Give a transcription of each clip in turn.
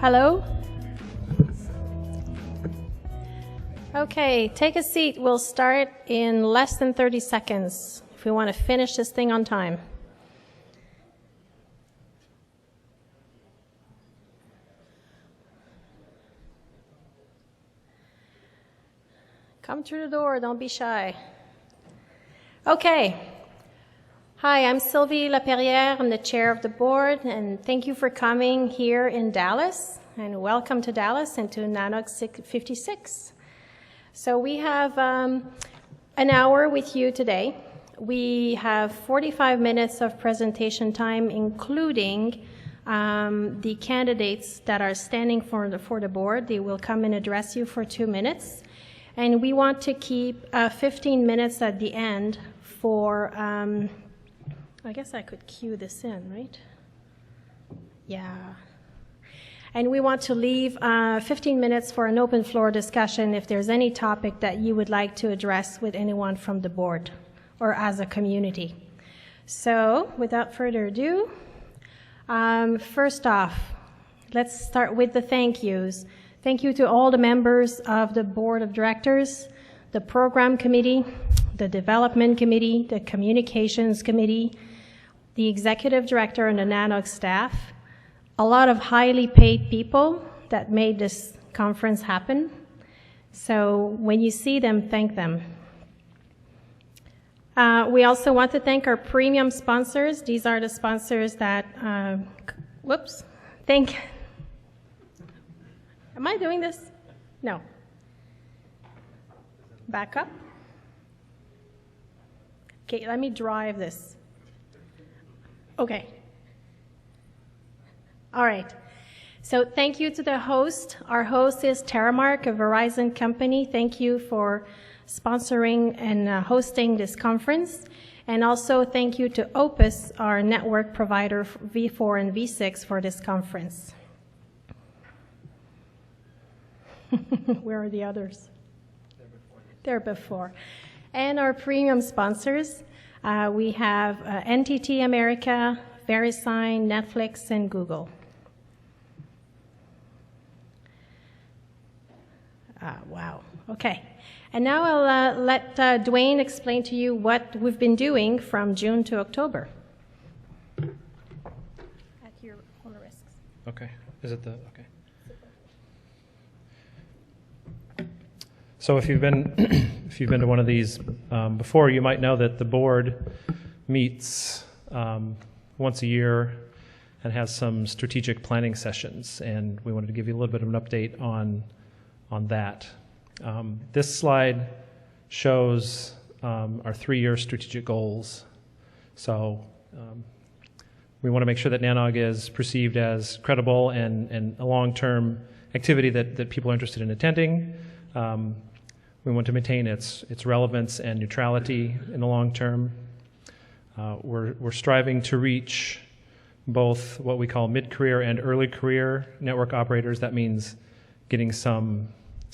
Hello? Okay, take a seat. We'll start in less than 30 seconds if we want to finish this thing on time. Come through the door, don't be shy. Okay. Hi, I'm Sylvie LaPerriere. I'm the chair of the board, and thank you for coming here in Dallas, and welcome to Dallas and to NANOG 56. So we have an hour with you today. We have 45 minutes of presentation time, including the candidates that are standing for the board. They will come and address you for 2 minutes. And we want to keep 15 minutes at the end for, I guess I could cue this in, right? Yeah. And we want to leave 15 minutes for an open floor discussion if there's any topic that you would like to address with anyone from the board or as a community. So without further ado, first off, let's start with the thank yous. Thank you to all the members of the board of directors, the program committee, the development committee, the communications committee, the executive director and the NANOG staff, a lot of highly paid people that made this conference happen. So when you see them, thank them. We also want to thank our premium sponsors. These are the sponsors that, am I doing this? No. Back up. Okay, let me drive this. Okay. All right. So thank you to the host. Our host is Terramark, a Verizon company. Thank you for sponsoring and hosting this conference. And also thank you to Opus, our network provider V4 and V6 for this conference. Where are the others? They're before. And our premium sponsors, we have NTT America, VeriSign, Netflix, and Google. Wow. Okay. And now I'll let Dwayne explain to you what we've been doing from June to October. At your own risks. Okay. Is it the, okay. So if you've been to one of these before, you might know that the board meets once a year and has some strategic planning sessions, and we wanted to give you a little bit of an update on that. This slide shows our 3-year strategic goals. So we want to make sure that NANOG is perceived as credible and a long-term activity that people are interested in attending. We want to maintain its relevance and neutrality in the long term. We're striving to reach both what we call mid-career and early career network operators. That means getting some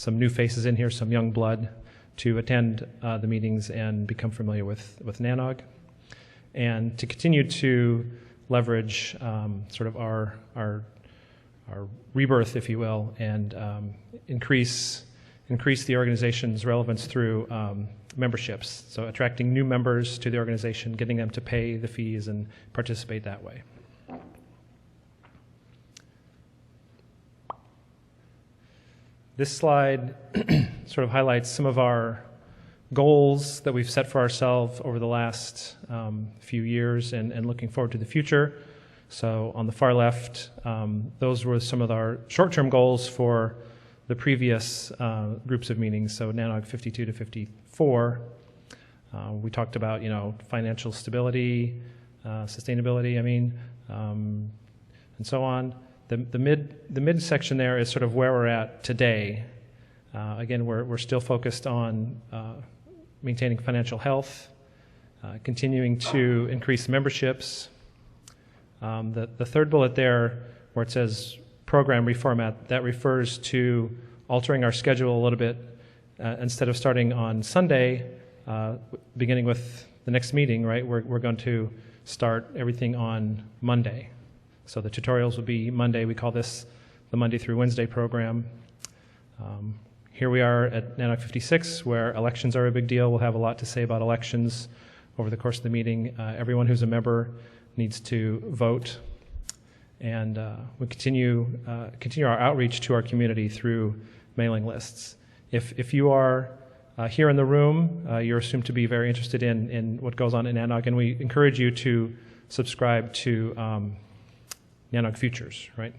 new faces in here, some young blood, to attend the meetings and become familiar with NANOG, and to continue to leverage sort of our rebirth, if you will, and increase the organization's relevance through memberships. So attracting new members to the organization, getting them to pay the fees and participate that way. This slide sort of highlights some of our goals that we've set for ourselves over the last few years and looking forward to the future. So on the far left, those were some of our short-term goals for the previous groups of meetings, so NANOG 52 to 54. We talked about, financial stability, sustainability, and so on. The mid section there is sort of where we're at today. Again, we're still focused on maintaining financial health, continuing to increase memberships. The third bullet there, where it says program reformat, that refers to altering our schedule a little bit. Instead of starting on Sunday, beginning with the next meeting, right, we're going to start everything on Monday. So the tutorials will be Monday. We call this the Monday through Wednesday program. Here we are at NANOG 56, where elections are a big deal. We'll have a lot to say about elections over the course of the meeting. Everyone who's a member needs to vote. And we continue our outreach to our community through mailing lists. If you are here in the room, you're assumed to be very interested in what goes on in NANOG, and we encourage you to subscribe to NANOG Futures, right?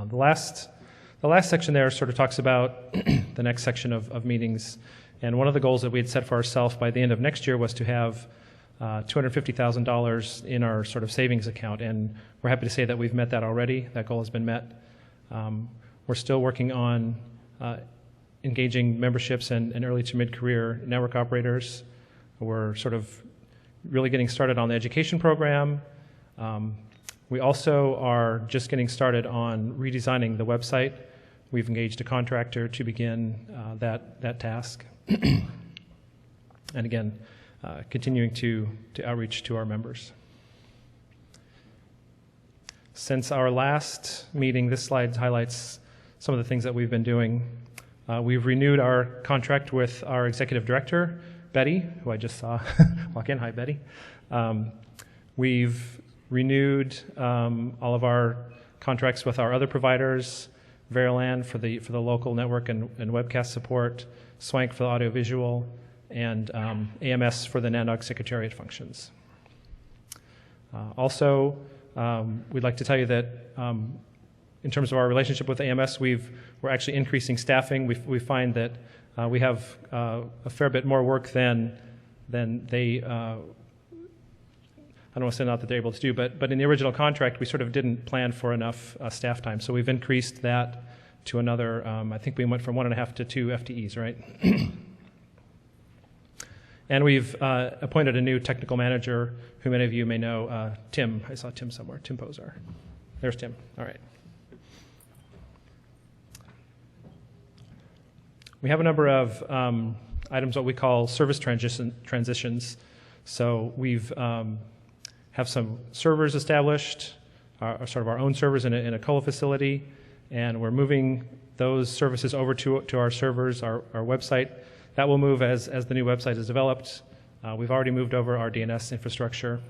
The last section there sort of talks about the next section of meetings, and one of the goals that we had set for ourselves by the end of next year was to have $250,000 in our sort of savings account, and we're happy to say that we've met that already. That goal has been met. We're still working on engaging memberships and early to mid-career network operators. We're sort of really getting started on the education program. We also are just getting started on redesigning the website. We've engaged a contractor to begin that task. And again, continuing to outreach to our members. Since our last meeting, this slide highlights some of the things that we've been doing. We've renewed our contract with our executive director, Betty, who I just saw walk in. Hi, Betty. We've renewed all of our contracts with our other providers, Veriland for the local network and webcast support, Swank for the audiovisual, and AMS for the NANOG Secretariat functions. Also, we'd like to tell you that in terms of our relationship with AMS, we're actually increasing staffing. We find that we have a fair bit more work than they, I don't want to say not that they're able to do, but in the original contract, we sort of didn't plan for enough staff time. So we've increased that to another, I think we went from 1.5 to 2 FTEs, right? And we've appointed a new technical manager who many of you may know, Tim. I saw Tim somewhere, Tim Posar. There's Tim, all right. We have a number of items what we call service transitions. So we've have some servers established, sort of our own servers in a colo facility, and we're moving those services over to our servers, our website. That will move as the new website is developed. We've already moved over our DNS infrastructure.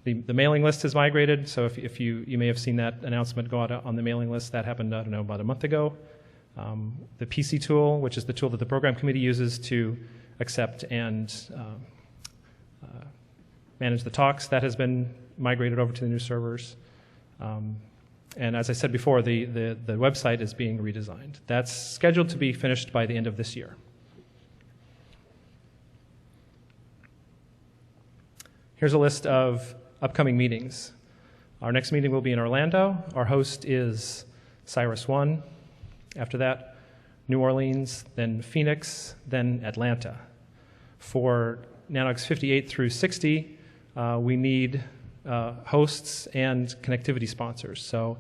The mailing list has migrated, so if you may have seen that announcement go out on the mailing list. That happened, I don't know, about a month ago. The PC tool, which is the tool that the program committee uses to accept and manage the talks, that has been migrated over to the new servers. And as I said before, the website is being redesigned. That's scheduled to be finished by the end of this year. Here's a list of upcoming meetings. Our next meeting will be in Orlando. Our host is Cyrus One. After that, New Orleans, then Phoenix, then Atlanta. For NANOGs 58 through 60, we need hosts and connectivity sponsors. So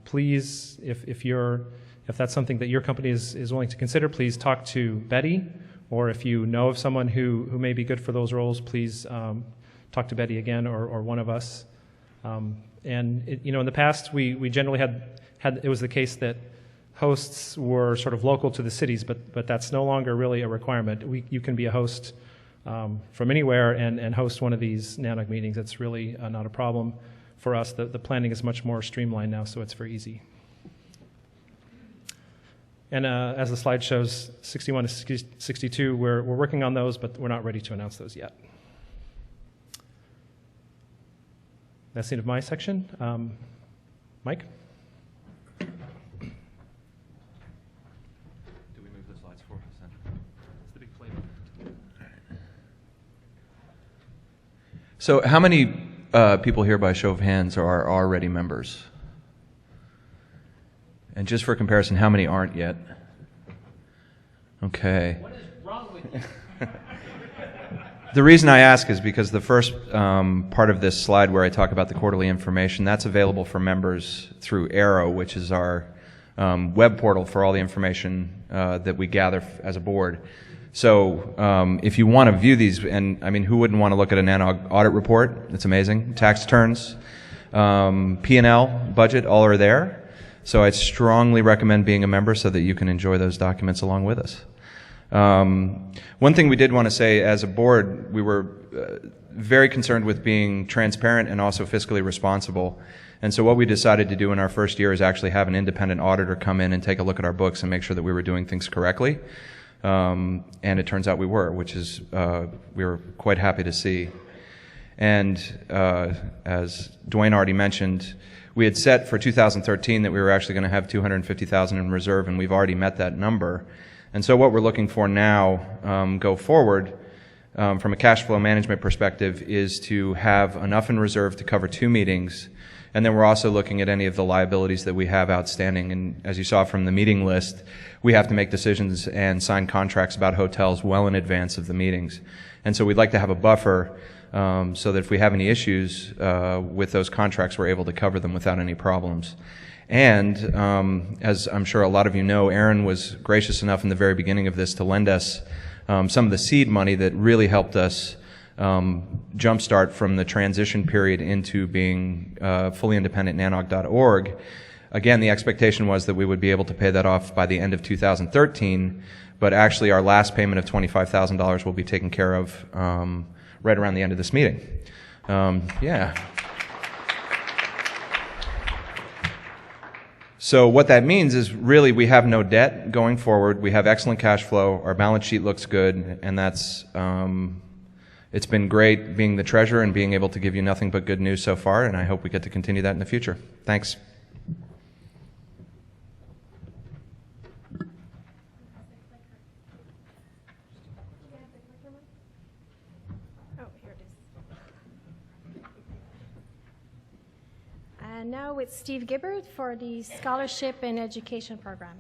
please, if that's something that your company is willing to consider, please talk to Betty, or if you know of someone who may be good for those roles, please talk to Betty again or one of us. And in the past, we generally had it was the case that hosts were sort of local to the cities, but that's no longer really a requirement. You can be a host from anywhere and host one of these NANOG meetings. It's really not a problem for us. The planning is much more streamlined now, so it's very easy. And as the slide shows, 61 to 62, we're working on those, but we're not ready to announce those yet. That's the end of my section. Mike? Do we move the slides forward? It's the big play button. So how many people here by show of hands are already members? And just for comparison, how many aren't yet? Okay. What is wrong with you? The reason I ask is because the first part of this slide where I talk about the quarterly information, that's available for members through Arrow, which is our web portal for all the information that we gather as a board. So if you want to view these, and I mean, who wouldn't want to look at a NANOG audit report? It's amazing. Tax returns, P&L, budget, all are there. So I'd strongly recommend being a member so that you can enjoy those documents along with us. One thing we did want to say as a board, we were very concerned with being transparent and also fiscally responsible. And so what we decided to do in our first year is actually have an independent auditor come in and take a look at our books and make sure that we were doing things correctly. And it turns out we were, which is we were quite happy to see. And as Dwayne already mentioned, we had set for 2013 that we were actually going to have $250,000 in reserve, and we've already met that number. And so what we're looking for now, go forward, from a cash flow management perspective, is to have enough in reserve to cover 2 meetings. And then we're also looking at any of the liabilities that we have outstanding. And as you saw from the meeting list, we have to make decisions and sign contracts about hotels well in advance of the meetings. And so we'd like to have a buffer so that if we have any issues with those contracts, we're able to cover them without any problems. And as I'm sure a lot of you know, Aaron was gracious enough in the very beginning of this to lend us some of the seed money that really helped us jumpstart from the transition period into being fully independent nanog.org. Again, the expectation was that we would be able to pay that off by the end of 2013, but actually our last payment of $25,000 will be taken care of right around the end of this meeting. Yeah. So what that means is really we have no debt going forward. We have excellent cash flow. Our balance sheet looks good, and that's it's been great being the treasurer and being able to give you nothing but good news so far, and I hope we get to continue that in the future. Thanks. And now it's Steve Gibbard for the Scholarship and Education Program.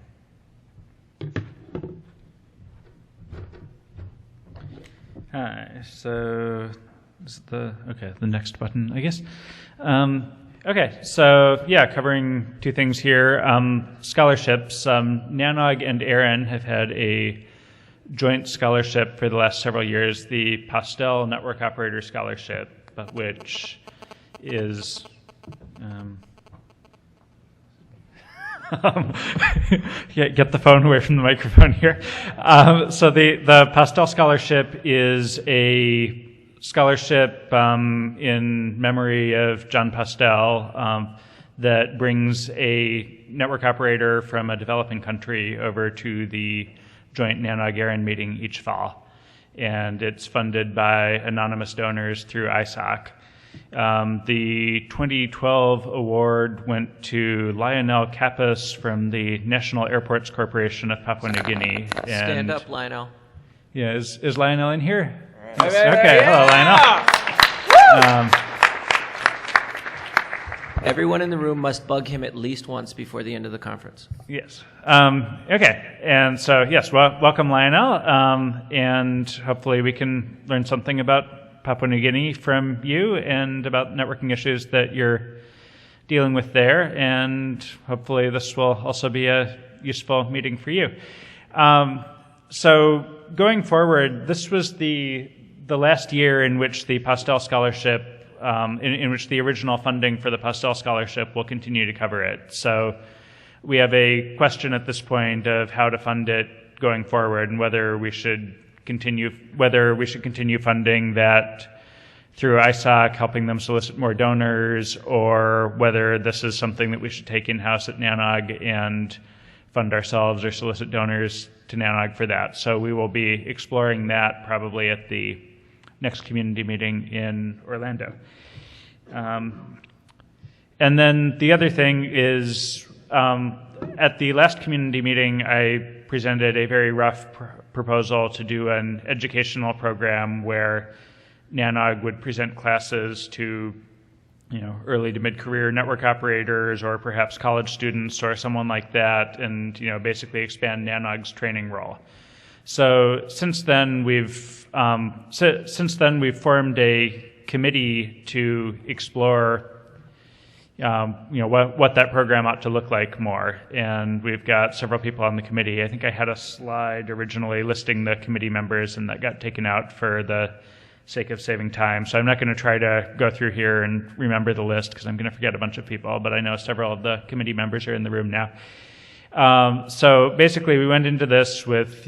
Hi, so is the next button, I guess. Okay, so yeah, covering 2 things here. Scholarships. NANOG and Aaron have had a joint scholarship for the last several years, the Pastel Network Operator Scholarship, which is get the phone away from the microphone here. So the Pastel Scholarship is a scholarship in memory of John Pastel that brings a network operator from a developing country over to the joint NANOG-AREN meeting each fall. And it's funded by anonymous donors through ISOC. The 2012 award went to Lionel Kappas from the National Airports Corporation of Papua New Guinea. And stand up, Lionel. Yeah, is Lionel in here? Right. Yes. Okay, hello, Lionel. Everyone in the room must bug him at least once before the end of the conference. Yes. Okay, and so yes, welcome, Lionel, and hopefully we can learn something about Papua New Guinea from you and about networking issues that you're dealing with there, and hopefully this will also be a useful meeting for you. So going forward, this was the last year in which the Pastel Scholarship, in which the original funding for the Pastel Scholarship will continue to cover it. So we have a question at this point of how to fund it going forward and whether we should continue funding that through ISOC, helping them solicit more donors, or whether this is something that we should take in-house at NANOG and fund ourselves or solicit donors to NANOG for that. So we will be exploring that probably at the next community meeting in Orlando. And then the other thing is, at the last community meeting, I presented a very rough proposal to do an educational program where NANOG would present classes to, early to mid-career network operators or perhaps college students or someone like that, and basically expand NANOG's training role. So since then we've formed a committee to explore what that program ought to look like more. And we've got several people on the committee. I think I had a slide originally listing the committee members, and that got taken out for the sake of saving time. So I'm not going to try to go through here and remember the list because I'm going to forget a bunch of people, but I know several of the committee members are in the room now. So basically we went into this with,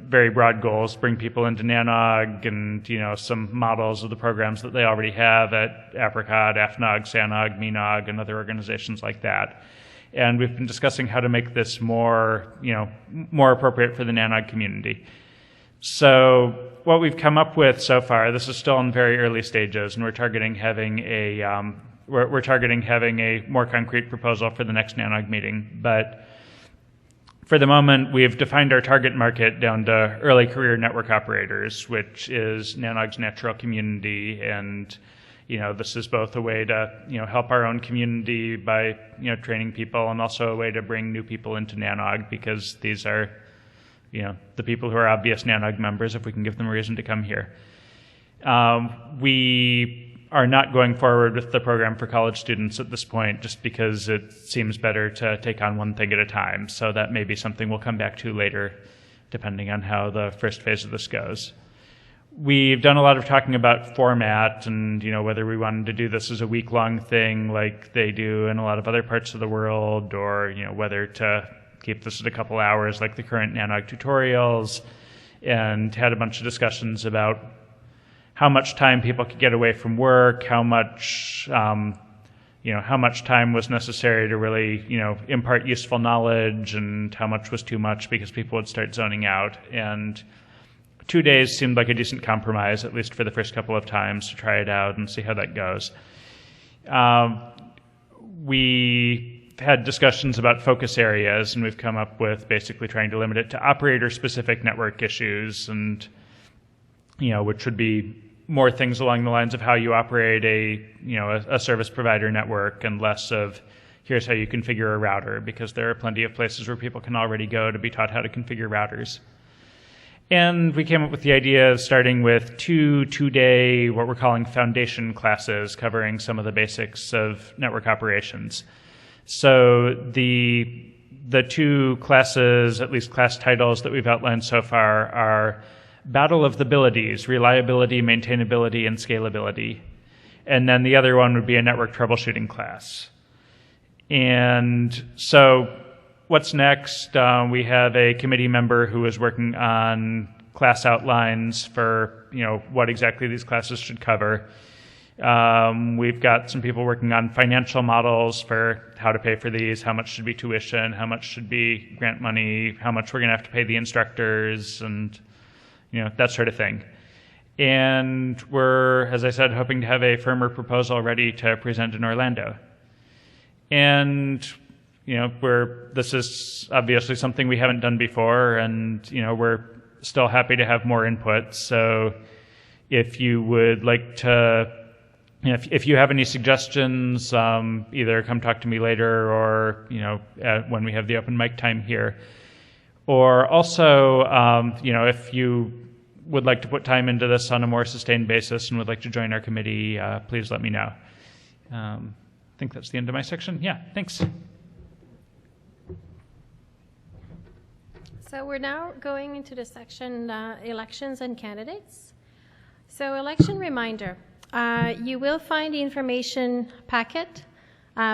very broad goals, bring people into NANOG and, some models of the programs that they already have at Apricot, AFNOG, SANOG, MENOG, and other organizations like that. And we've been discussing how to make this more appropriate for the NANOG community. So what we've come up with so far, this is still in very early stages, and we're targeting having a more concrete proposal for the next NANOG meeting. But for the moment, we've defined our target market down to early career network operators, which is NANOG's natural community. And, this is both a way to, help our own community by, training people, and also a way to bring new people into NANOG, because these are, the people who are obvious NANOG members, if we can give them a reason to come here. We are not going forward with the program for college students at this point, just because it seems better to take on one thing at a time. So that may be something we'll come back to later, depending on how the first phase of this goes. We've done a lot of talking about format and, whether we wanted to do this as a week-long thing like they do in a lot of other parts of the world, or, whether to keep this at a couple hours like the current NANOG tutorials, and had a bunch of discussions about how much time people could get away from work, how much time was necessary to really, impart useful knowledge, and how much was too much because people would start zoning out. And 2 days seemed like a decent compromise, at least for the first couple of times, to try it out and see how that goes. We had discussions about focus areas, and we've come up with basically trying to limit it to operator-specific network issues, and which would be more things along the lines of how you operate a service provider network, and less of here's how you configure a router, because there are plenty of places where people can already go to be taught how to configure routers. And we came up with the idea of starting with two-day, what we're calling foundation classes, covering some of the basics of network operations. So the two classes, at least class titles that we've outlined so far, are Battle of the Abilities, Reliability, Maintainability, and Scalability. And then the other one would be a Network Troubleshooting class. And so what's next? We have a committee member who is working on class outlines for, what exactly these classes should cover. We've got some people working on financial models for how to pay for these, how much should be tuition, how much should be grant money, how much we're going to have to pay the instructors, and that sort of thing. And we're, as I said, hoping to have a firmer proposal ready to present in Orlando. And, this is obviously something we haven't done before, and, we're still happy to have more input. So if you would like to, if you have any suggestions, either come talk to me later or, when we have the open mic time here. Or also, if you would like to put time into this on a more sustained basis and would like to join our committee, please let me know. I think that's the end of my section. Yeah, thanks. So we're now going into the section elections and candidates. So election reminder. You will find the information packet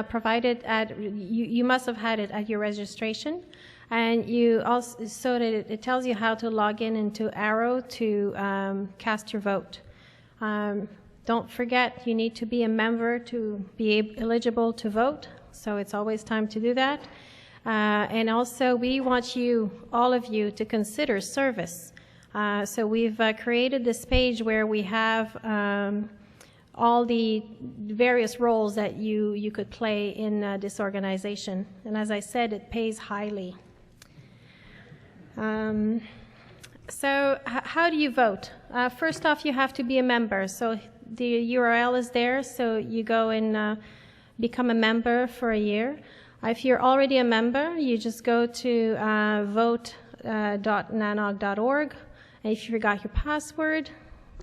provided at, you must have had it at your registration. And you also, so that it tells you how to log in into Arrow to cast your vote. Don't forget, you need to be a member to be eligible to vote, so it's always time to do that. And also, we want you, all of you, to consider service. So we've created this page where we have all the various roles that you could play in this organization. And as I said, it pays highly. So how do you vote? First off, you have to be a member. So the URL is there, so you go and become a member for a year. If you're already a member, you just go to vote.nanog.org. And if you forgot your password,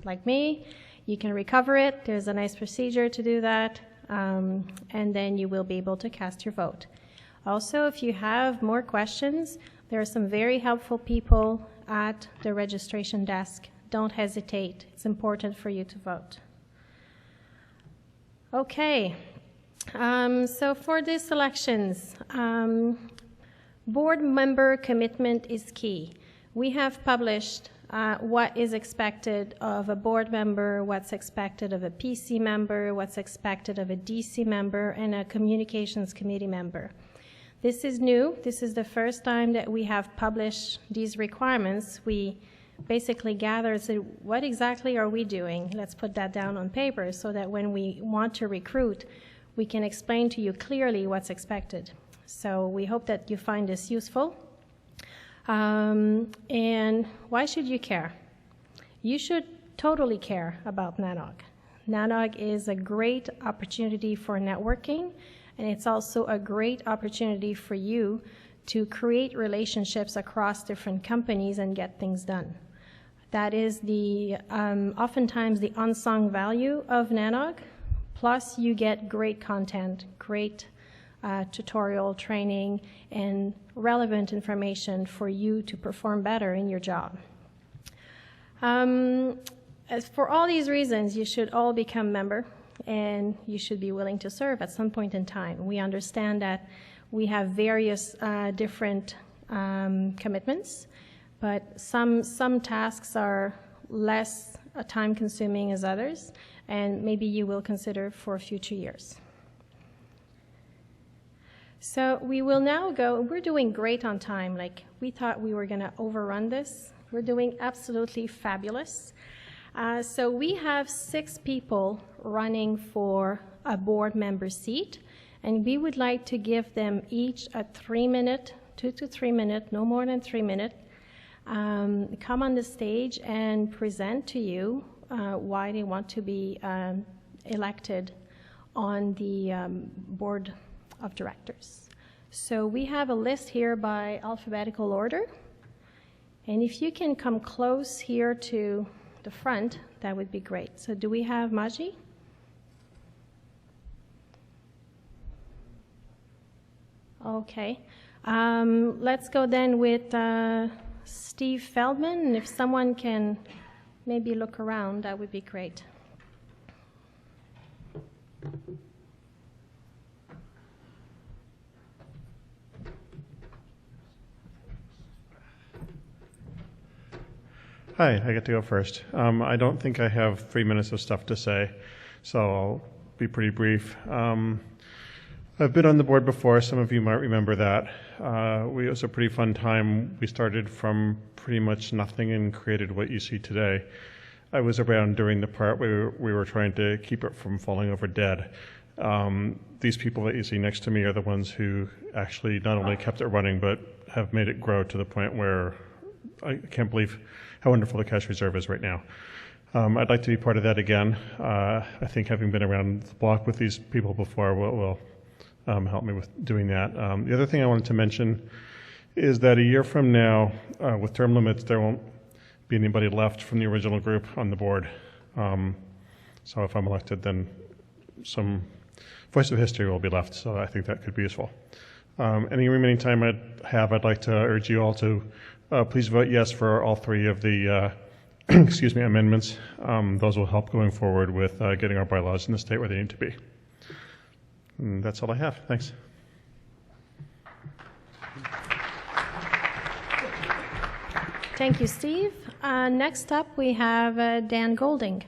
like me, you can recover it. There's a nice procedure to do that. and then you will be able to cast your vote. Also, if you have more questions, there are some very helpful people at the registration desk. Don't hesitate. It's important for you to vote. Okay, so for these elections, board member commitment is key. We have published what is expected of a board member, what's expected of a PC member, what's expected of a DC member, and a communications committee member. This is new. This is the first time that we have published these requirements. We basically gather and say, what exactly are we doing? Let's put that down on paper so that when we want to recruit, we can explain to you clearly what's expected. So we hope that you find this useful. And why should you care? You should totally care about NANOG. NANOG is a great opportunity for networking, and it's also a great opportunity for you to create relationships across different companies and get things done. That is the oftentimes the unsung value of NANOG. Plus, you get great content, great tutorial training, and relevant information for you to perform better in your job. As for all these reasons, you should all become member, and you should be willing to serve at some point in time. We understand that we have various different commitments, but some tasks are less time-consuming as others, and maybe you will consider for future years. So we will now go, we're doing great on time. Like, we thought we were going to overrun this. We're doing absolutely fabulous. So we have 6 people running for a board member seat, and we would like to give them each a 3-minute, 2 to 3 minute, no more than 3 minute, come on the stage and present to you why they want to be elected on the board of directors. So we have a list here by alphabetical order, and if you can come close here to the front, that would be great. So do we have Maji? Okay. Let's go then with Steve Feldman, and if someone can maybe look around, that would be great. Hi, I get to go first. I don't think I have 3 minutes of stuff to say, so I'll be pretty brief. I've been on the board before. Some of you might remember that. It was a pretty fun time. We started from pretty much nothing and created what you see today. I was around during the part where we were trying to keep it from falling over dead. These people that you see next to me are the ones who actually not only kept it running, but have made it grow to the point where I can't believe how wonderful the cash reserve is right now. I'd like to be part of that again. I think having been around the block with these people before will help me with doing that. The other thing I wanted to mention is that a year from now, with term limits, there won't be anybody left from the original group on the board. So if I'm elected, then some voice of history will be left, so I think that could be useful. Any remaining time I'd like to urge you all to please vote yes for all 3 of the amendments. Those will help going forward with getting our bylaws in the state where they need to be. And that's all I have. Thanks. Thank you, Steve. Next up, we have Dan Golding.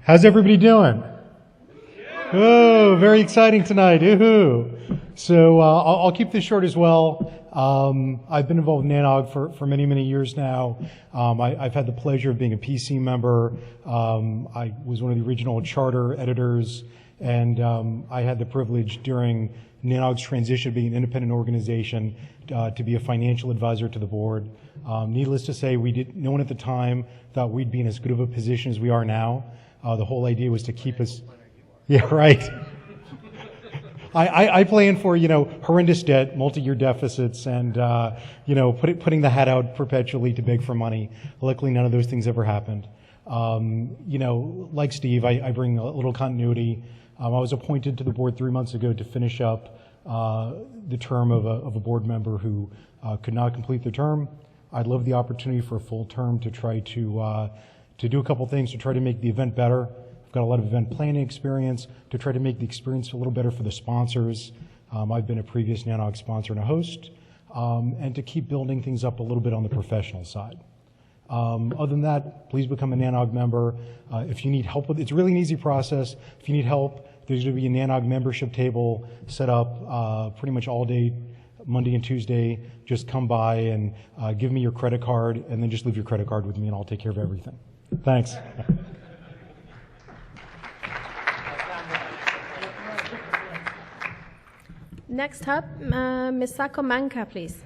How's everybody doing? Oh, very exciting tonight. Woohoo! So I'll keep this short as well. I've been involved in NANOG for many, many years now. I've had the pleasure of being a PC member. I was one of the original charter editors, and I had the privilege during NANOG's transition to being an independent organization to be a financial advisor to the board. Needless to say, no one at the time thought we'd be in as good of a position as we are now. The whole idea was to keep us... Yeah, right. I plan for, horrendous debt, multi-year deficits, and, putting the hat out perpetually to beg for money. Luckily, none of those things ever happened. Like Steve, I bring a little continuity. I was appointed to the board 3 months ago to finish up the term of a board member who could not complete their term. I'd love the opportunity for a full term to try to do a couple things to try to make the event better. I've got a lot of event planning experience to try to make the experience a little better for the sponsors. I've been a previous NANOG sponsor and a host, and to keep building things up a little bit on the professional side. Other than that, please become a NANOG member. If you need help with it's really an easy process. If you need help, there's going to be a NANOG membership table set up pretty much all day, Monday and Tuesday. Just come by and give me your credit card, and then just leave your credit card with me, and I'll take care of everything. Thanks. Next up, Misako Manka, please.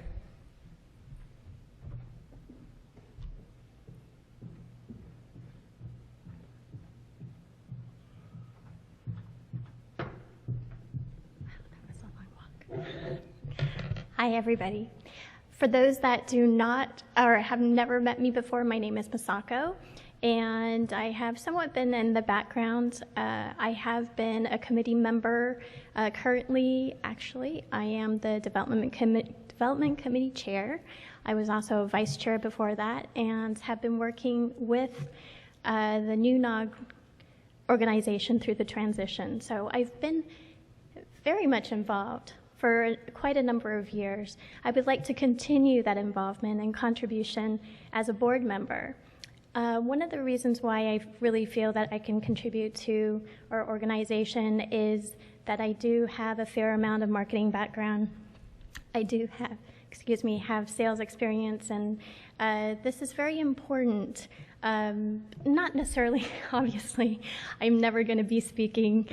Hi, everybody. For those that do not or have never met me before, my name is Misako, and I have somewhat been in the background. I have been a committee member. Currently, actually, I am the Development Committee Chair. I was also Vice Chair before that, and have been working with the new NOG organization through the transition. So I've been very much involved for quite a number of years. I would like to continue that involvement and contribution as a board member. One of the reasons why I really feel that I can contribute to our organization is that I do have a fair amount of marketing background. I do have sales experience, and this is very important. Not necessarily, obviously, I'm never going to be speaking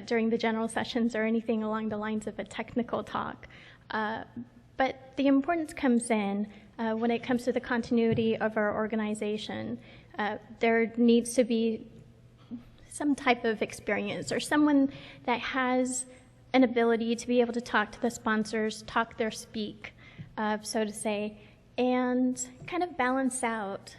during the general sessions or anything along the lines of a technical talk. But the importance comes in when it comes to the continuity of our organization. There needs to be some type of experience or someone that has an ability to be able to talk to the sponsors, talk their speak, so to say, and kind of balance out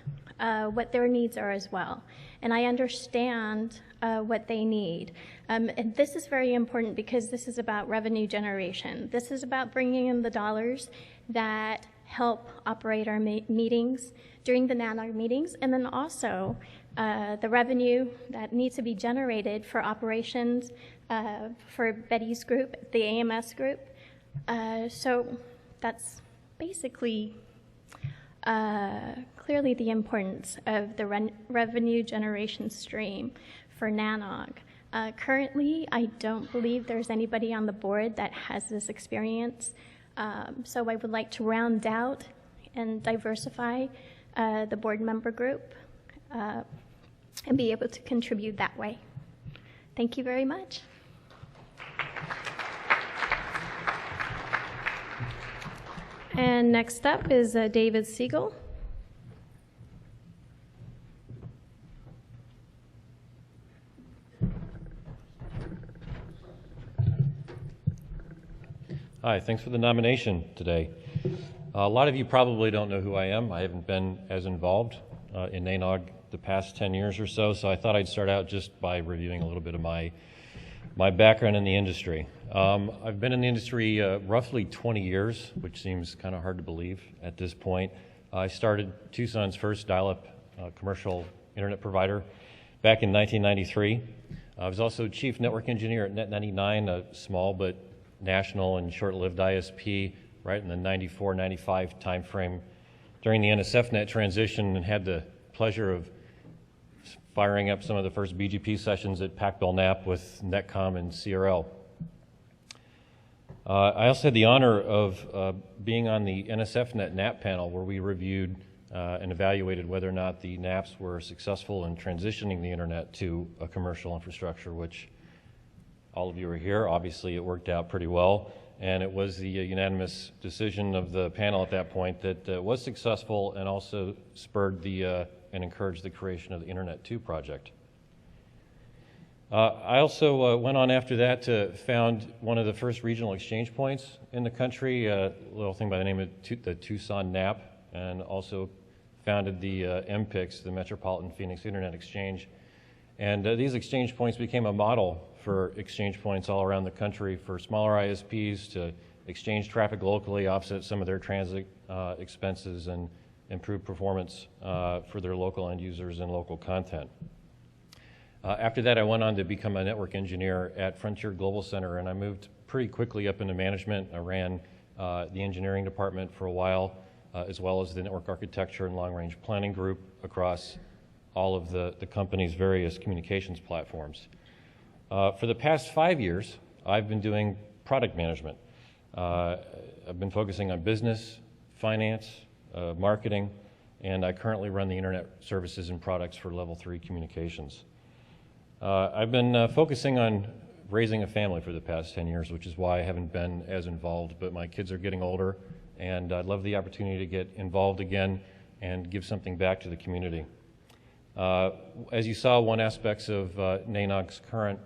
what their needs are as well. And I understand what they need. And this is very important because this is about revenue generation. This is about bringing in the dollars that help operate our meetings during the NANOG meetings, and then also the revenue that needs to be generated for operations for Betty's group, the AMS group. So that's basically clearly the importance of the revenue generation stream for NANOG. Currently, I don't believe there's anybody on the board that has this experience, so I would like to round out and diversify the board member group and be able to contribute that way. Thank you very much. And next up is David Siegel. Hi, thanks for the nomination today. A lot of you probably don't know who I am. I haven't been as involved in NANOG the past 10 years or so, so I thought I'd start out just by reviewing a little bit of my background in the industry. I've been in the industry roughly 20 years, which seems kind of hard to believe at this point. I started Tucson's first dial-up commercial internet provider back in 1993. I was also chief network engineer at Net99, a small but national and short-lived ISP right in the 94-95 timeframe during the NSFnet transition, and had the pleasure of firing up some of the first BGP sessions at Pac Belknap with Netcom and CRL. I also had the honor of being on the NSFnet NAP panel, where we reviewed and evaluated whether or not the NAPs were successful in transitioning the internet to a commercial infrastructure, which all of you are here. Obviously, it worked out pretty well, and it was the unanimous decision of the panel at that point that was successful and also spurred the and encouraged the creation of the Internet 2 project. I also went on after that to found one of the first regional exchange points in the country, a little thing by the name of the Tucson NAP, and also founded the MPIX, the Metropolitan Phoenix Internet Exchange. And these exchange points became a model for exchange points all around the country for smaller ISPs to exchange traffic locally, offset some of their transit expenses, and improve performance for their local end users and local content. After that, I went on to become a network engineer at Frontier Global Center, and I moved pretty quickly up into management. I ran the engineering department for a while, as well as the network architecture and long-range planning group across all of the company's various communications platforms. For the past 5 years, I've been doing product management. I've been focusing on business, finance, marketing, and I currently run the internet services and products for Level 3 Communications. I've been focusing on raising a family for the past 10 years, which is why I haven't been as involved, but my kids are getting older, and I'd love the opportunity to get involved again and give something back to the community. As you saw, one aspect of NANOG's current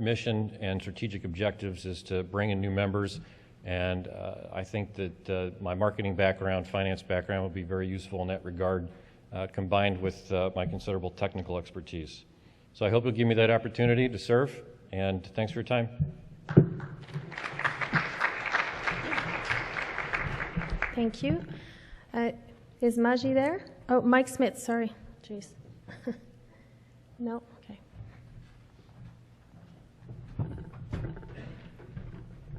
mission and strategic objectives is to bring in new members, and I think that my marketing background, finance background would be very useful in that regard, combined with my considerable technical expertise. So I hope you'll give me that opportunity to serve, and thanks for your time. Thank you. Is Maji there? Oh, Mike Smith, sorry. Jeez. No? Okay.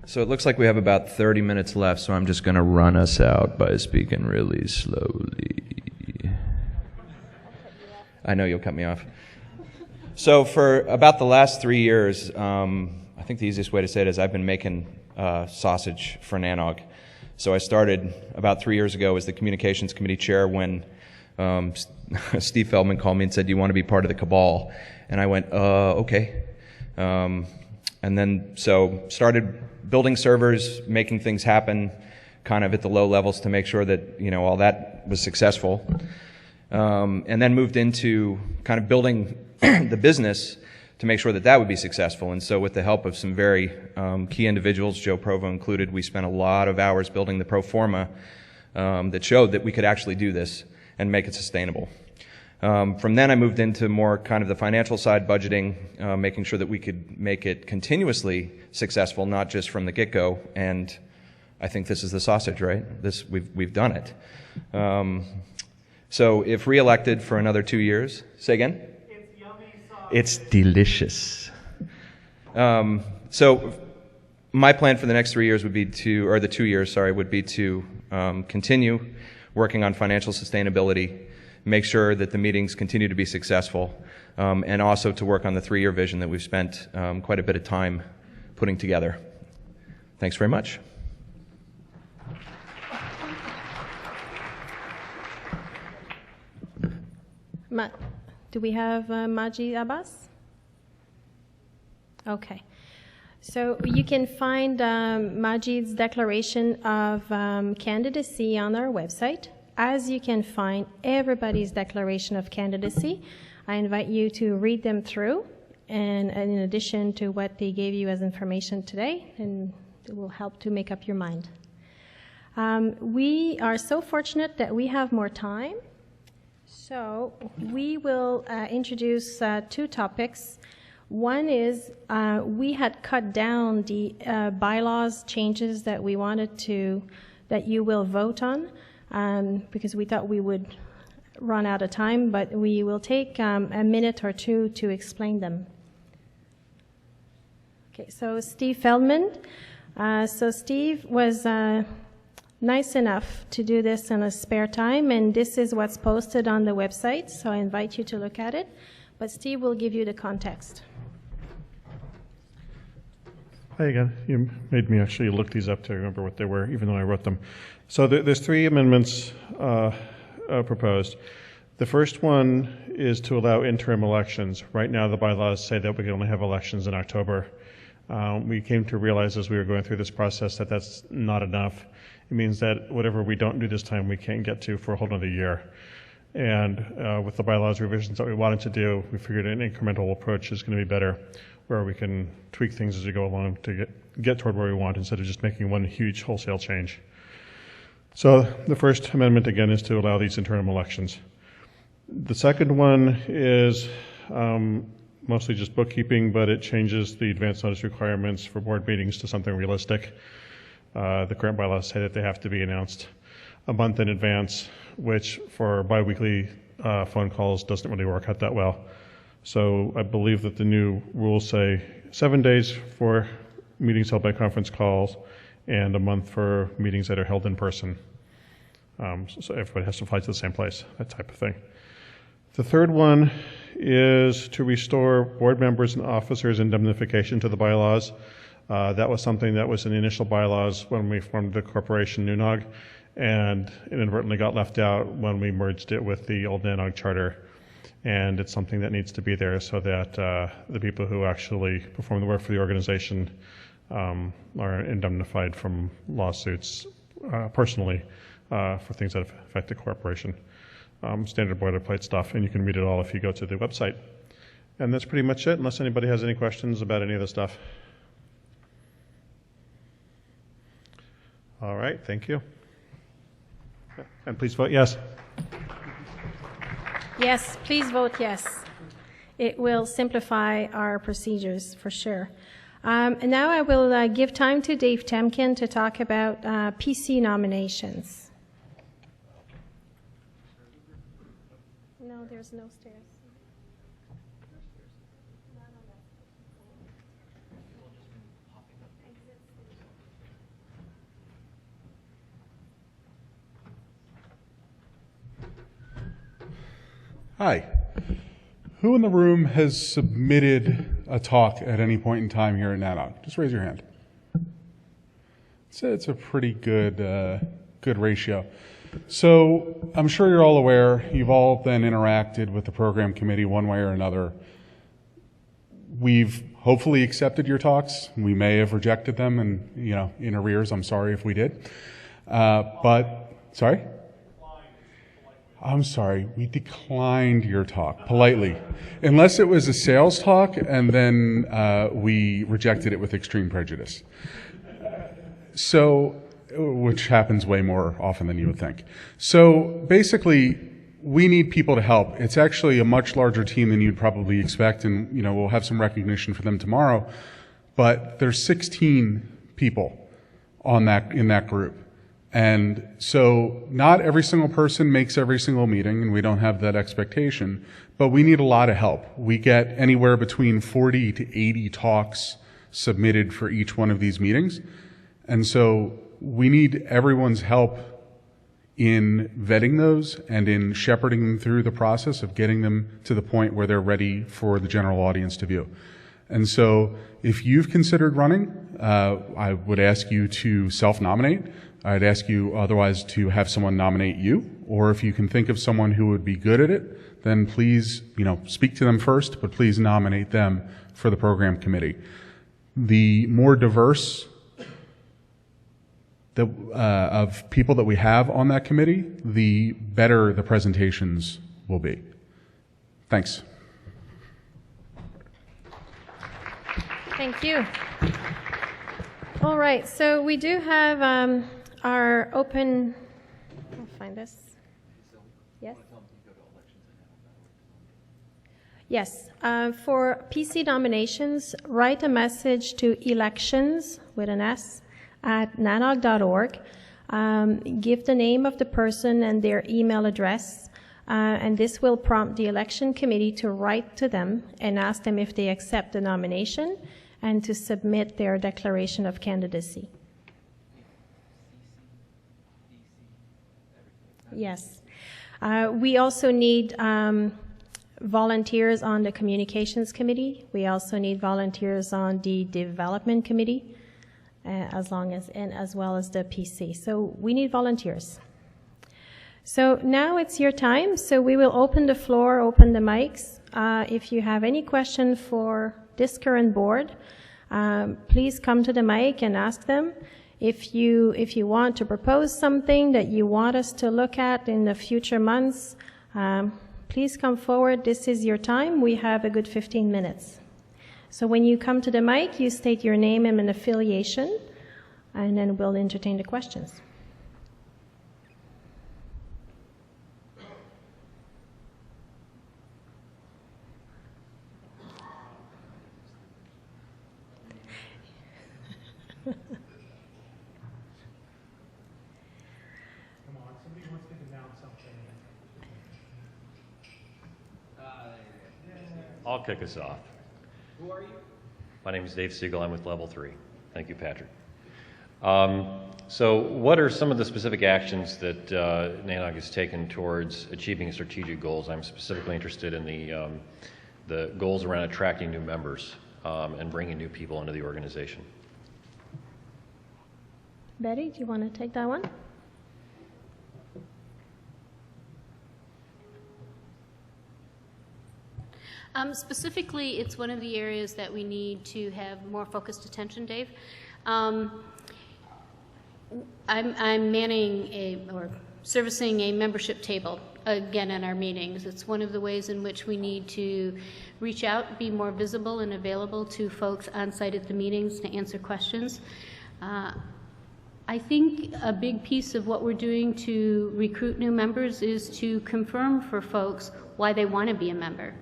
So it looks like we have about 30 minutes left, so I'm just going to run us out by speaking really slowly. I know you'll cut me off. So for about the last 3 years, I think the easiest way to say it is I've been making sausage for NANOG. So I started about 3 years ago as the communications committee chair when Steve Feldman called me and said, "Do you want to be part of the cabal?" And I went, okay. And then so started building servers, making things happen kind of at the low levels to make sure that, you know, all that was successful. And then moved into kind of building the business to make sure that that would be successful. And so with the help of some very key individuals, Joe Provo included, we spent a lot of hours building the pro forma that showed that we could actually do this and make it sustainable. From then I moved into more kind of the financial side, budgeting, making sure that we could make it continuously successful, not just from the get-go. And I think this is the sausage, right? We've done it. So if reelected for another 2 years, say again? It's yummy sausage. It's delicious. So my plan for the next 3 years would be to, or the 2 years, sorry, would be to continue working on financial sustainability, make sure that the meetings continue to be successful, and also to work on the 3-year vision that we've spent quite a bit of time putting together. Thanks very much. Do we have Maji Abbas? Okay. So you can find Majid's declaration of candidacy on our website, as you can find everybody's declaration of candidacy. I invite you to read them through, and in addition to what they gave you as information today, and it will help to make up your mind. We are so fortunate that we have more time. So we will introduce 2 topics. One is we had cut down the bylaws changes that we wanted that you will vote on because we thought we would run out of time, but we will take a minute or 2 to explain them. Okay, so Steve Feldman. So Steve was nice enough to do this in a spare time, and this is what's posted on the website, so I invite you to look at it. But Steve will give you the context. Hi again. You made me actually look these up to remember what they were, even though I wrote them. So there's 3 amendments proposed. The first one is to allow interim elections. Right now the bylaws say that we can only have elections in October. We came to realize as we were going through this process that that's not enough. It means that whatever we don't do this time, we can't get to for a whole other year. And with the bylaws revisions that we wanted to do, we figured an incremental approach is going to be better, where we can tweak things as we go along to get toward where we want instead of just making one huge wholesale change. So the first amendment, again, is to allow these interim elections. The second one is mostly just bookkeeping, but it changes the advance notice requirements for board meetings to something realistic. The current bylaws say that they have to be announced a month in advance, which for biweekly phone calls doesn't really work out that well. So I believe that the new rules say 7 days for meetings held by conference calls and a month for meetings that are held in person. So everybody has to fly to the same place, that type of thing. The third one is to restore board members and officers' indemnification to the bylaws. That was something that was in the initial bylaws when we formed the corporation NANOG, and it inadvertently got left out when we merged it with the old NANOG charter. And it's something that needs to be there so that the people who actually perform the work for the organization are indemnified from lawsuits personally for things that affect the corporation. Standard boilerplate stuff, and you can read it all if you go to the website. And that's pretty much it, unless anybody has any questions about any of the stuff. All right, thank you. And please vote yes. Yes, please vote yes. It will simplify our procedures for sure. And now I will give time to Dave Temkin to talk about PC nominations. No, there's no stairs. Hi. Who in the room has submitted a talk at any point in time here at NANOG? Just raise your hand. It's a pretty good ratio. So I'm sure you're all aware, you've all been interacted with the program committee one way or another. We've hopefully accepted your talks. We may have rejected them, and in arrears. I'm sorry if we did. Sorry? I'm sorry, we declined your talk politely, unless it was a sales talk, and then we rejected it with extreme prejudice. Which happens way more often than you would think. So basically, we need people to help. It's actually a much larger team than you'd probably expect, and we'll have some recognition for them tomorrow. But there's 16 people in that group. And so not every single person makes every single meeting, and we don't have that expectation, but we need a lot of help. We get anywhere between 40 to 80 talks submitted for each one of these meetings. And so we need everyone's help in vetting those and in shepherding them through the process of getting them to the point where they're ready for the general audience to view. And so if you've considered running, I would ask you to self-nominate. I'd ask you otherwise to have someone nominate you, or if you can think of someone who would be good at it, then please, speak to them first, but please nominate them for the program committee. The more diverse of people that we have on that committee, the better the presentations will be. Thanks. Thank you. All right, so we do have our open, I'll find this. Yes? Yes, for PC nominations, write a message to elections with an S at nanog.org. Give the name of the person and their email address, and this will prompt the election committee to write to them and ask them if they accept the nomination and to submit their declaration of candidacy. Yes. We also need volunteers on the communications committee. We also need volunteers on the development committee, as well as the PC. So we need volunteers. So now it's your time. So we will open the floor, open the mics. If you have any question for this current board, please come to the mic and ask them. If you want to propose something that you want us to look at in the future months, Please come forward. This is your time. We have a good 15 minutes. So when you come to the mic, you state your name and an affiliation, and then we'll entertain the questions. I'll kick us off. Who are you? My name is Dave Siegel. I'm with Level 3. Thank you, Patrick. So what are some of the specific actions that NANOG has taken towards achieving strategic goals? I'm specifically interested in the goals around attracting new members and bringing new people into the organization. Betty, do you want to take that one? Specifically, it's one of the areas that we need to have more focused attention, Dave. I'm manning or servicing a membership table, again, in our meetings. It's one of the ways in which we need to reach out, be more visible and available to folks on site at the meetings to answer questions. I think a big piece of what we're doing to recruit new members is to confirm for folks why they want to be a member.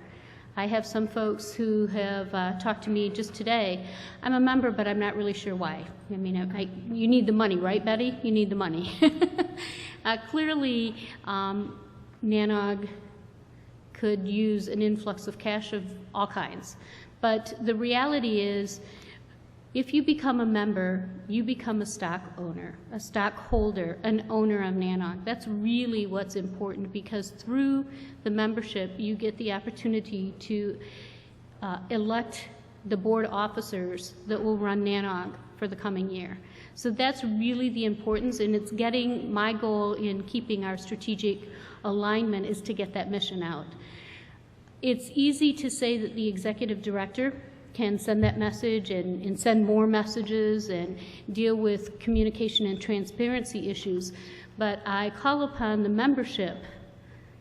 I have some folks who have talked to me just today. I'm a member, but I'm not really sure why. I mean, you need the money, right, Betty? You need the money. Clearly, NANOG could use an influx of cash of all kinds. But the reality is, if you become a member, you become a stock owner, a stockholder, an owner of NANOG. That's really what's important, because through the membership, you get the opportunity to elect the board officers that will run NANOG for the coming year. So that's really the importance, and it's getting, my goal in keeping our strategic alignment is to get that mission out. It's easy to say that the executive director can send that message and send more messages and deal with communication and transparency issues, but I call upon the membership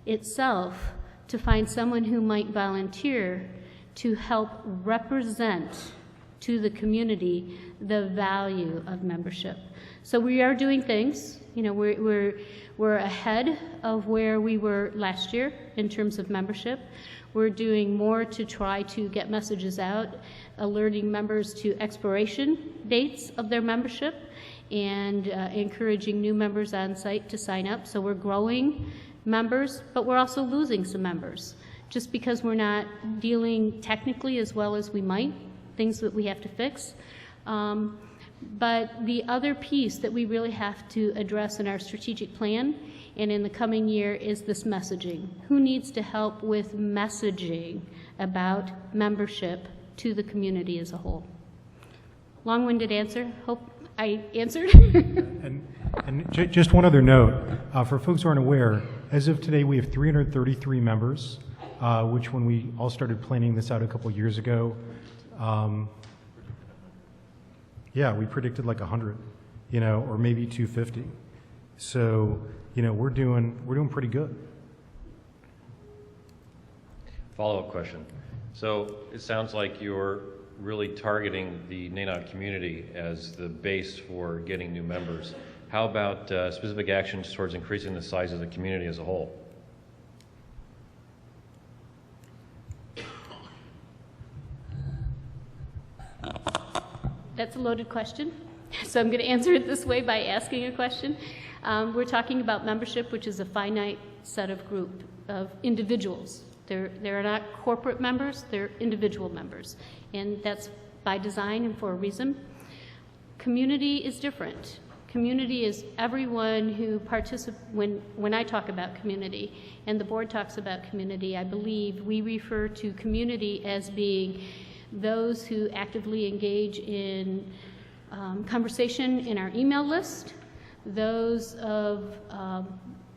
itself to find someone who might volunteer to help represent to the community the value of membership. So we are doing things. You know, we're ahead of where we were last year in terms of membership. We're doing more to try to get messages out, alerting members to expiration dates of their membership, and encouraging new members on site to sign up. So we're growing members, but we're also losing some members just because we're not dealing technically as well as we might, things that we have to fix. But the other piece that we really have to address in our strategic plan and in the coming year is this messaging. Who needs to help with messaging about membership to the community as a whole? Long-winded answer. Hope I answered. And just one other note, for folks who aren't aware, as of today we have 333 members, which when we all started planning this out a couple years ago, yeah, we predicted like 100, you know, or maybe 250. So, you know, we're doing pretty good. Follow-up question. So it sounds like you're really targeting the NANOG community as the base for getting new members. How about specific actions towards increasing the size of the community as a whole? That's a loaded question, so I'm going to answer it this way by asking a question. We're talking about membership, which is a finite set of group of individuals. They're not corporate members, they're individual members, and that's by design and for a reason. Community is different. Community is everyone who participates. When I talk about community and the board talks about community, I believe we refer to community as being those who actively engage in conversation in our email list, those of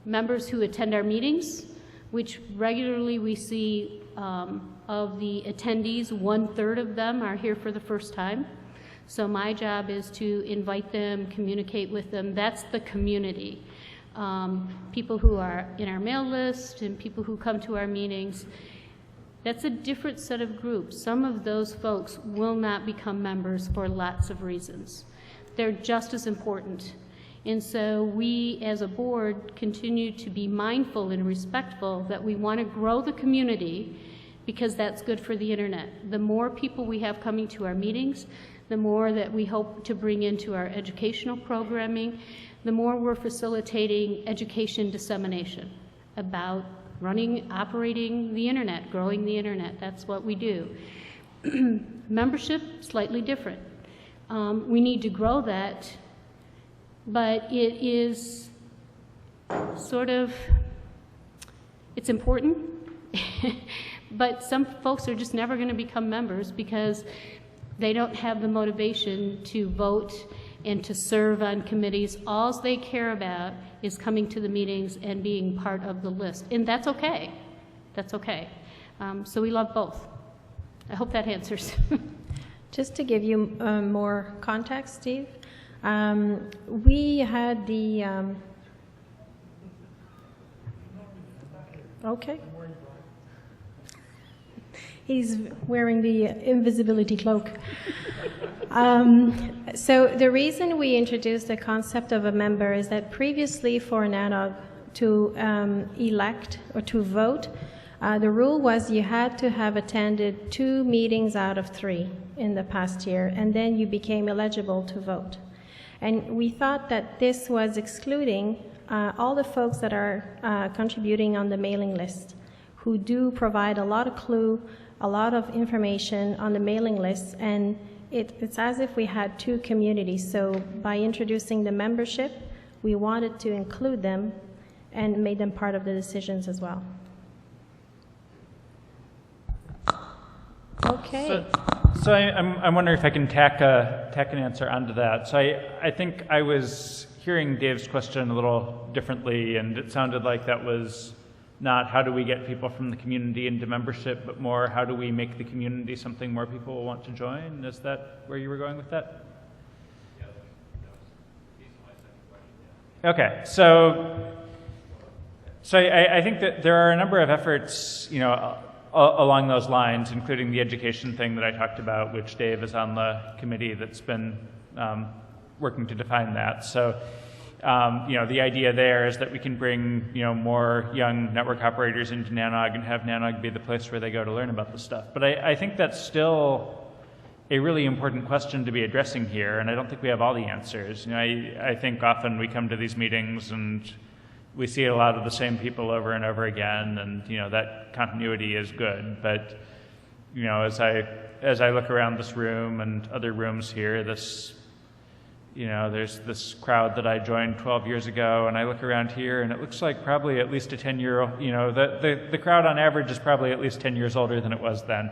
members who attend our meetings, which regularly we see of the attendees, 1/3 of them are here for the first time. So my job is to invite them, communicate with them. That's the community. people who are in our mail list and people who come to our meetings. That's a different set of groups. Some of those folks will not become members for lots of reasons. They're just as important. And so we, as a board, continue to be mindful and respectful that we want to grow the community because that's good for the internet. The more people we have coming to our meetings, the more that we hope to bring into our educational programming, the more we're facilitating education dissemination about running, operating the internet, growing the internet. That's what we do. Membership, slightly different. We need to grow that, but it is sort of, it's important, but some folks are just never going to become members because they don't have the motivation to vote and to serve on committees. All they care about is coming to the meetings and being part of the list. And that's okay. That's okay. So we love both. I hope that answers. Just to give you more context, Steve, we had the... okay. He's wearing the invisibility cloak. So the reason we introduced the concept of a member is that previously for NANOG to elect or to vote, the rule was you had to have attended 2 meetings out of 3 in the past year, and then you became eligible to vote. And we thought that this was excluding all the folks that are contributing on the mailing list, who do provide a lot of clue, a lot of information on the mailing list, and it's as if we had 2 communities. So by introducing the membership, we wanted to include them and made them part of the decisions as well. Okay. So I'm wondering if I can tack an answer onto that. So I think I was hearing Dave's question a little differently, and it sounded like that was not how do we get people from the community into membership, but more how do we make the community something more people will want to join? Is that where you were going with that? Okay, so I think that there are a number of efforts, along those lines, including the education thing that I talked about, which Dave is on the committee that's been working to define that. So, the idea there is that we can bring, more young network operators into NANOG and have NANOG be the place where they go to learn about this stuff. But I think that's still a really important question to be addressing here, and I don't think we have all the answers. I think often we come to these meetings and we see a lot of the same people over and over again, and that continuity is good. But as I look around this room and other rooms here, there's this crowd that I joined 12 years ago, and I look around here, and it looks like probably at least a 10-year-old, the crowd on average is probably at least 10 years older than it was then.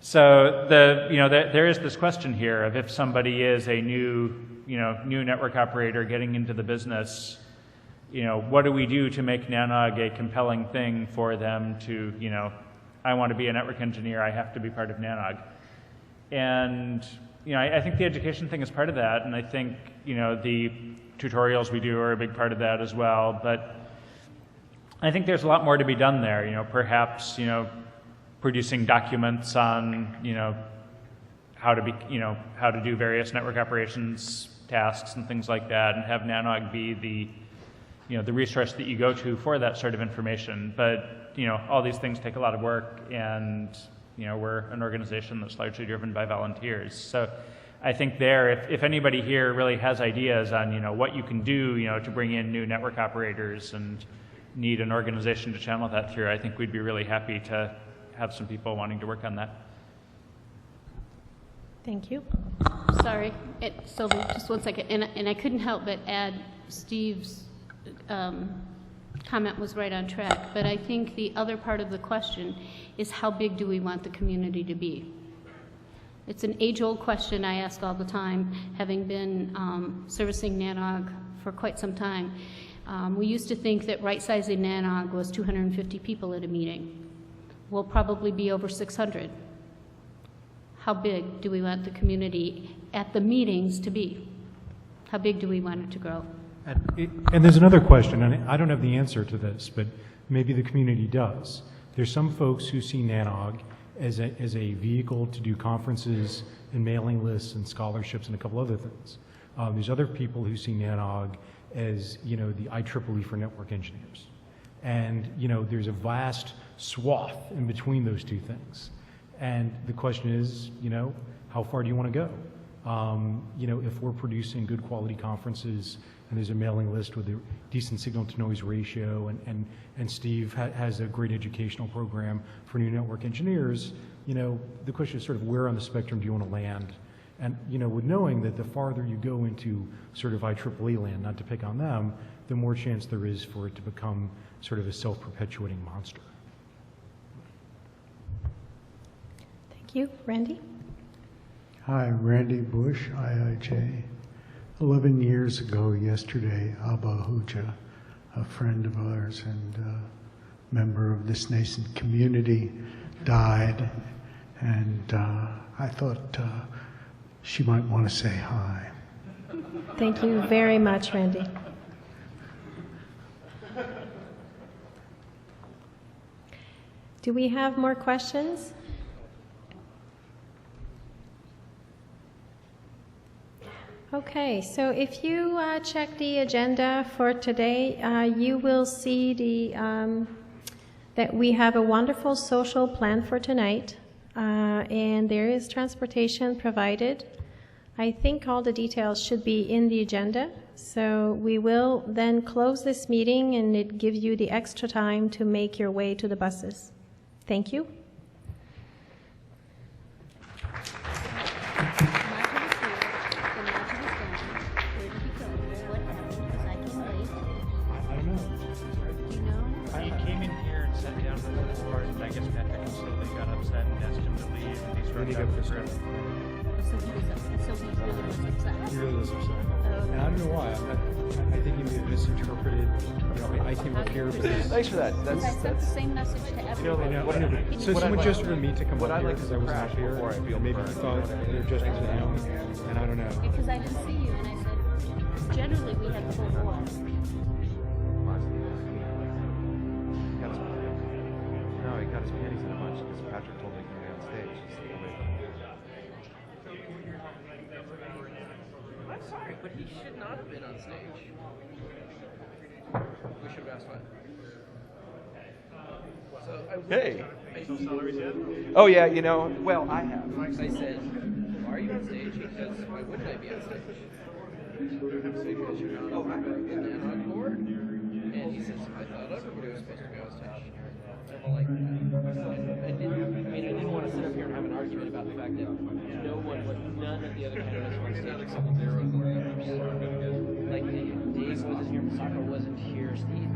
So there is this question here of if somebody is a new network operator getting into the business, what do we do to make NANOG a compelling thing for them to, I want to be a network engineer, I have to be part of NANOG. And I think the education thing is part of that, and I think, the tutorials we do are a big part of that as well, but I think there's a lot more to be done there, perhaps, producing documents on, how to do various network operations tasks and things like that, and have NANOG be the resource that you go to for that sort of information. But, all these things take a lot of work, and we're an organization that's largely driven by volunteers. So I think if anybody here really has ideas on, what you can do, to bring in new network operators and need an organization to channel that through, I think we'd be really happy to have some people wanting to work on that. Thank you. Sorry, Sylvie, just 1 second. And I couldn't help but add Steve's comment was right on track, but I think the other part of the question is how big do we want the community to be? It's an age-old question I ask all the time, having been servicing NANOG for quite some time. We used to think that right-sizing NANOG was 250 people at a meeting. We'll probably be over 600. How big do we want the community at the meetings to be? How big do we want it to grow? And there's another question, and I don't have the answer to this, but maybe the community does. There's some folks who see NANOG as a vehicle to do conferences and mailing lists and scholarships and a couple other things. There's other people who see NANOG as, the IEEE for network engineers. And, there's a vast swath in between those two things. And the question is, how far do you want to go? If we're producing good quality conferences and there's a mailing list with a decent signal to noise ratio and Steve has a great educational program for new network engineers, the question is sort of where on the spectrum do you want to land? And, with knowing that the farther you go into sort of IEEE land, not to pick on them, the more chance there is for it to become sort of a self-perpetuating monster. Thank you. Randy? Hi, Randy Bush, IIJ. 11 years ago yesterday, Abba Huja, a friend of ours and a member of this nascent community, died. And I thought she might want to say hi. Thank you very much, Randy. Do we have more questions? Okay, so if you check the agenda for today, you will see that we have a wonderful social plan for tonight, and there is transportation provided. I think all the details should be in the agenda, so we will then close this meeting, and it gives you the extra time to make your way to the buses. Thank you. He came in here and sat down for this part, and I guess Patrick and Sylvie got upset and asked him to leave, and he's running out the room. So he really was upset. He really was upset. And I don't know why. I think he may have misinterpreted. I came up here because... Thanks for that. I sent the same message to everyone. So someone gestured to me to come up here because I was not here, and maybe he thought they were gesturing to him, and I don't know. Because I didn't see you, and I said, generally we have full board. No, he got his panties in a bunch because Patrick told me to be on stage. I'm sorry, but he should not have been on stage. We should have asked why. So Hey. Oh yeah, well, I have. I said, why are you on stage? He says, why wouldn't I be on stage? Because you're not on the NANOG board. And he says, I thought everybody was supposed to be on stage. And like, I didn't want to sit up here and have an argument about the fact that none of the other candidates were on stage except the zero board members. Like, Dave wasn't here, Masako wasn't here, Steve,